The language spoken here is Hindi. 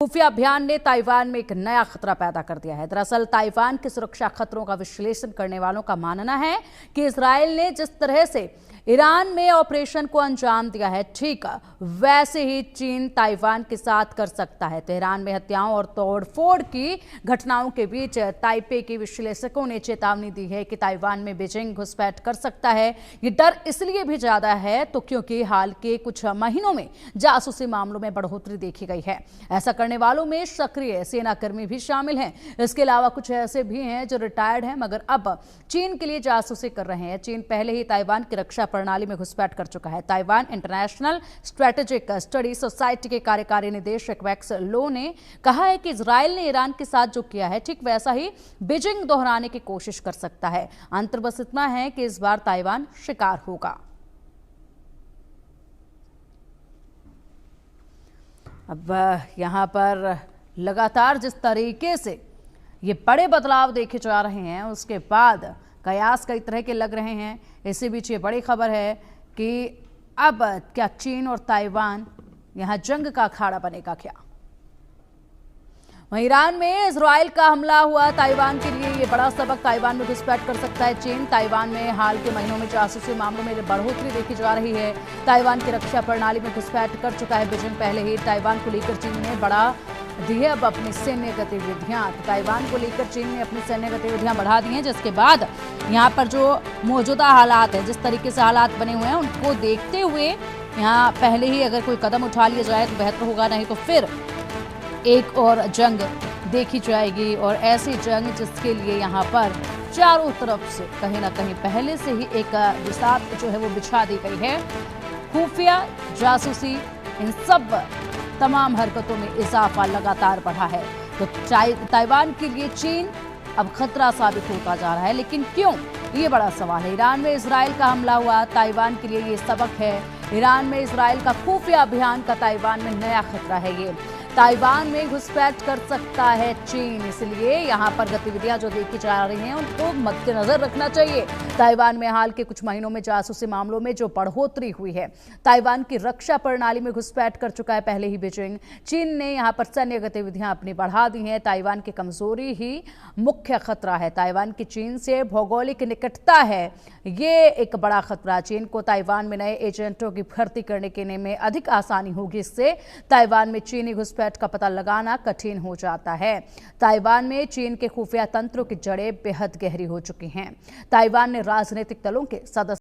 खुफिया अभियान ने ताइवान में एक नया खतरा पैदा कर दिया है। दरअसल ताइवान के सुरक्षा खतरों का विश्लेषण करने वालों का मानना है कि इजरायल ने जिस तरह से ईरान में ऑपरेशन को अंजाम दिया है, ठीक वैसे ही चीन ताइवान के साथ कर सकता है। तेहरान में हत्याओं और तोड़फोड़ की घटनाओं के बीच ताइपे के विश्लेषकों ने चेतावनी दी है कि ताइवान में बीजिंग घुसपैठ कर सकता है। ये डर इसलिए भी ज्यादा है तो क्योंकि हाल के कुछ महीनों में जासूसी मामलों में बढ़ोतरी देखी गई है। ऐसा करने वालों में सक्रिय सेनाकर्मी भी शामिल हैं। इसके अलावा कुछ ऐसे भी हैं जो रिटायर्ड हैं मगर अब चीन के लिए जासूसी कर रहे हैं। चीन पहले ही ताइवान की रक्षा प्रणाली में घुसपैठ कर चुका है। Taiwan international strategic study society के कार्यकारी निदेशक वैक्स लो ने कहा है कि इजरायल ने ईरान के साथ जो किया है, ठीक वैसा ही बीजिंग दोहराने की कोशिश कर सकता है। अंतर बस इतना है कि इस बार ताइवान शिकार होगा। अब यहां पर लगातार जिस तरीके से ये बड़े बदलाव देखे जा रहे हैं, उसके बाद कयास कई तरह के लग रहे हैं। इसी बीच ये बड़ी खबर है कि अब क्या चीन और ताइवान यहां जंग का अखाड़ा बनेगा क्या? वहीं ईरान में इजरायल का हमला हुआ ताइवान के लिए ये बड़ा सबक। ताइवान में घुसपैठ कर सकता है चीन। ताइवान में हाल के महीनों में जासूसी मामलों में बढ़ोतरी देखी जा रही है। ताइवान की रक्षा प्रणाली में घुसपैठ कर चुका है बीजिंग। पहले ही ताइवान को लेकर चीन ने बढ़ा दी है अब अपनी सैन्य गतिविधियां। ताइवान को लेकर चीन ने अपनी सैन्य गतिविधियां बढ़ा दी हैं, जिसके बाद यहां पर जो मौजूदा हालात है, जिस तरीके से हालात बने हुए हैं, उनको देखते हुए यहां पहले ही अगर कोई कदम उठा लिया जाए तो बेहतर होगा, नहीं तो फिर एक और जंग देखी जाएगी। और ऐसी जंग जिसके लिए यहाँ पर चारों तरफ से कहीं ना कहीं पहले से ही एक बिसात जो है वो बिछा दी गई है। खुफिया, जासूसी, इन सब तमाम हरकतों में इजाफा लगातार बढ़ा है। तो ताइवान के लिए चीन अब खतरा साबित होता जा रहा है, लेकिन क्यों, ये बड़ा सवाल है। ईरान में इजरायल का हमला हुआ, ताइवान के लिए ये सबक है। ईरान में इजरायल का खुफिया अभियान का ताइवान में नया खतरा है। ये ताइवान में घुसपैठ कर सकता है चीन, इसलिए यहाँ पर गतिविधियां जो देखी जा रही हैं उनको मद्देनजर रखना चाहिए। ताइवान में हाल के कुछ महीनों में जासूसी मामलों में जो बढ़ोतरी हुई है, ताइवान की रक्षा प्रणाली में घुसपैठ कर चुका है पहले ही बीजिंग। चीन ने यहाँ पर सैन्य गतिविधियां अपनी बढ़ा दी हैं। ताइवान की कमजोरी ही मुख्य खतरा है। ताइवान की चीन से भौगोलिक निकटता है, ये एक बड़ा खतरा। चीन को ताइवान में नए एजेंटों की भर्ती करने के में अधिक आसानी होगी। इससे ताइवान में चीनी घुसपैठ का पता लगाना कठिन हो जाता है। ताइवान में चीन के खुफिया तंत्रों की जड़ें बेहद गहरी हो चुकी हैं। ताइवान ने राजनीतिक दलों के सदस्य